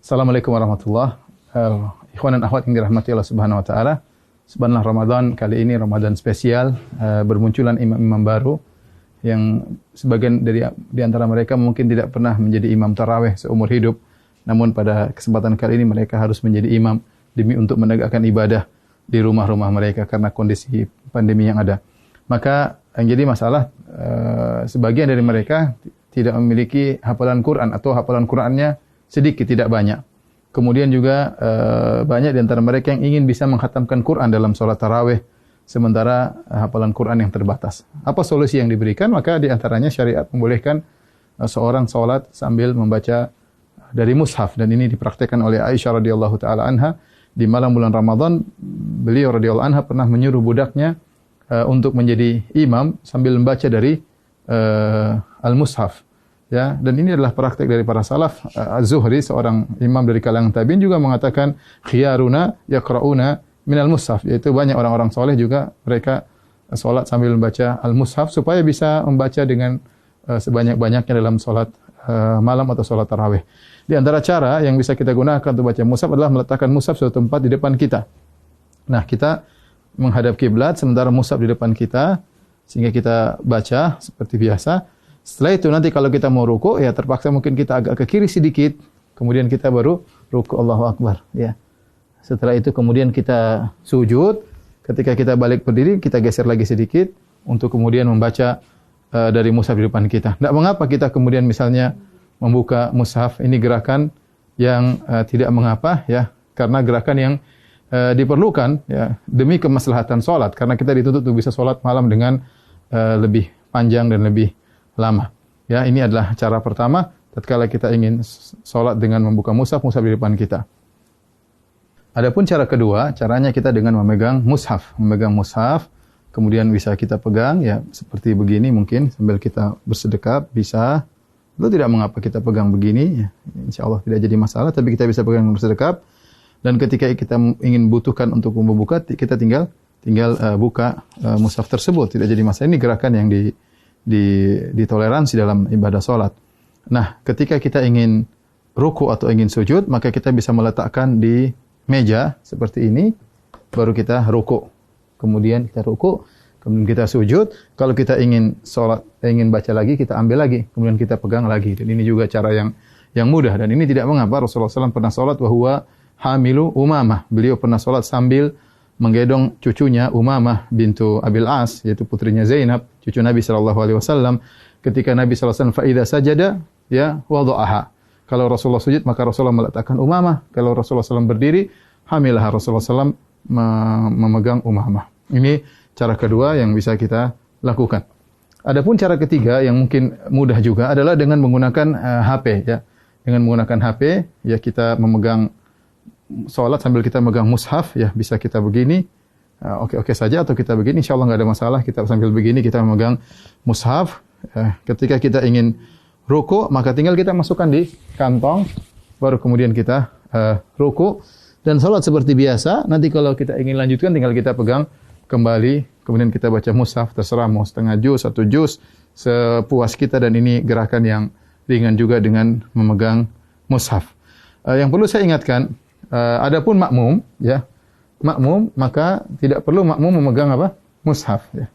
Assalamualaikum warahmatullahi wabarakatuh. Ikhwan dan akhwat yang dirahmati Allah Subhanahu wa taala. Subhanallah, Ramadan kali ini Ramadan spesial, bermunculan imam-imam baru yang sebagian di antara mereka mungkin tidak pernah menjadi imam tarawih seumur hidup. Namun pada kesempatan kali ini mereka harus menjadi imam demi untuk menegakkan ibadah di rumah-rumah mereka karena kondisi pandemi yang ada. Maka yang jadi masalah sebagian dari mereka tidak memiliki hafalan Quran atau hafalan Qurannya sedikit, tidak banyak. Kemudian juga banyak di antara mereka yang ingin bisa menghatamkan Quran dalam sholat tarawih, sementara hafalan Quran yang terbatas. Apa solusi yang diberikan? Maka di antaranya syariat membolehkan seorang sholat sambil membaca dari mushaf, dan ini dipraktikkan oleh Aisyah radhiyallahu taala anha di malam bulan Ramadan. Beliau radhiyallahu anha pernah menyuruh budaknya untuk menjadi imam sambil membaca dari al-mushaf. Ya, dan ini adalah praktik dari para salaf. Az-Zuhri, seorang imam dari kalangan tabi'in, juga mengatakan khiyaruna yaqra'una minal mushaf, yaitu banyak orang-orang soleh juga mereka salat sambil membaca al-mushaf supaya bisa membaca dengan sebanyak-banyaknya dalam salat malam atau salat tarawih. Di antara cara yang bisa kita gunakan untuk baca mushaf adalah meletakkan mushaf suatu tempat di depan kita. Nah, kita menghadap kiblat sementara mushaf di depan kita sehingga kita baca seperti biasa. Setelah itu nanti kalau kita mau ruku, ya terpaksa mungkin kita agak ke kiri sedikit, kemudian kita baru ruku, Allahu Akbar. Ya. Setelah itu kemudian kita sujud, ketika kita balik berdiri, kita geser lagi sedikit untuk kemudian membaca dari mushaf di depan kita. Tidak mengapa kita kemudian misalnya membuka mushaf, ini gerakan yang tidak mengapa, ya, karena gerakan yang diperlukan ya demi kemaslahatan salat, karena kita dituntut untuk bisa salat malam dengan lebih panjang dan lebih lama. Ya, ini adalah cara pertama tatkala kita ingin salat dengan membuka mushaf di depan kita. Adapun cara kedua, caranya kita dengan memegang mushaf, kemudian bisa kita pegang ya seperti begini mungkin sambil kita bersedekap bisa. Itu tidak mengapa kita pegang begini ya. Insyaallah tidak jadi masalah, tapi kita bisa pegang bersedekap. Dan ketika kita ingin butuhkan untuk membuka, kita tinggal buka mushaf tersebut, tidak jadi masalah. Ini gerakan yang ditoleransi dalam ibadah salat. Nah, ketika kita ingin ruku atau ingin sujud, maka kita bisa meletakkan di meja seperti ini, baru kita ruku. Kemudian kita ruku, kemudian kita sujud. Kalau kita ingin salat, ingin baca lagi, kita ambil lagi, kemudian kita pegang lagi. Dan ini juga cara yang mudah, dan ini tidak mengapa. Rasulullah SAW pernah salat wa huwa hamilu Umamah. Beliau pernah salat sambil menggendong cucunya Umamah bintu Abil As, yaitu putrinya Zainab, cucu Nabi sallallahu alaihi wasallam. Ketika Nabi sallallahu alaihi wasallam fa idza sajada ya wada'aha. Kalau Rasulullah sujud maka Rasulullah meletakkan Umamah. Kalau Rasulullah SAW berdiri, hamilah Rasulullah SAW memegang Umamah. Ini cara kedua yang bisa kita lakukan. Adapun cara ketiga yang mungkin mudah juga adalah dengan menggunakan HP ya. Dengan menggunakan HP ya kita memegang salat sambil kita megang mushaf ya, bisa kita begini oke saja, atau kita begini insyaallah enggak ada masalah. Kita sambil begini kita memegang mushaf. Ketika kita ingin ruku maka tinggal kita masukkan di kantong, baru kemudian kita ruku dan salat seperti biasa. Nanti kalau kita ingin lanjutkan tinggal kita pegang kembali, kemudian kita baca mushaf, terserah mau setengah juz, 1 juz, sepuas kita. Dan ini gerakan yang ringan juga dengan memegang mushaf. Yang perlu saya ingatkan, adapun makmum ya, makmum maka tidak perlu makmum memegang apa? Mushaf ya.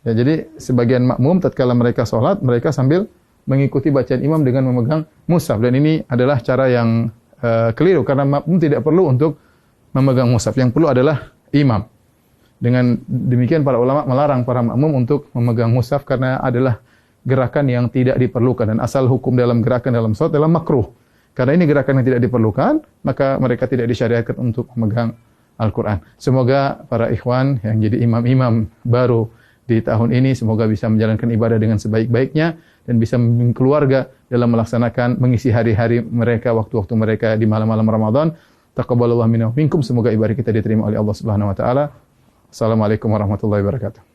Ya, jadi sebagian makmum tatkala mereka salat, mereka sambil mengikuti bacaan imam dengan memegang mushaf, dan ini adalah cara yang keliru karena makmum tidak perlu untuk memegang mushaf. Yang perlu adalah imam. Dengan demikian para ulama melarang para makmum untuk memegang mushaf karena adalah gerakan yang tidak diperlukan, dan asal hukum dalam gerakan dalam salat adalah makruh. Karena ini gerakan yang tidak diperlukan, maka mereka tidak disyariatkan untuk memegang Al-Quran. Semoga para ikhwan yang jadi imam-imam baru di tahun ini, semoga bisa menjalankan ibadah dengan sebaik-baiknya, dan bisa membimbing keluarga dalam melaksanakan, mengisi hari-hari mereka, waktu-waktu mereka di malam-malam Ramadan. Taqabbalallahu minna wa minkum. Semoga ibadah kita diterima oleh Allah Subhanahu wa taala. Assalamualaikum warahmatullahi wabarakatuh.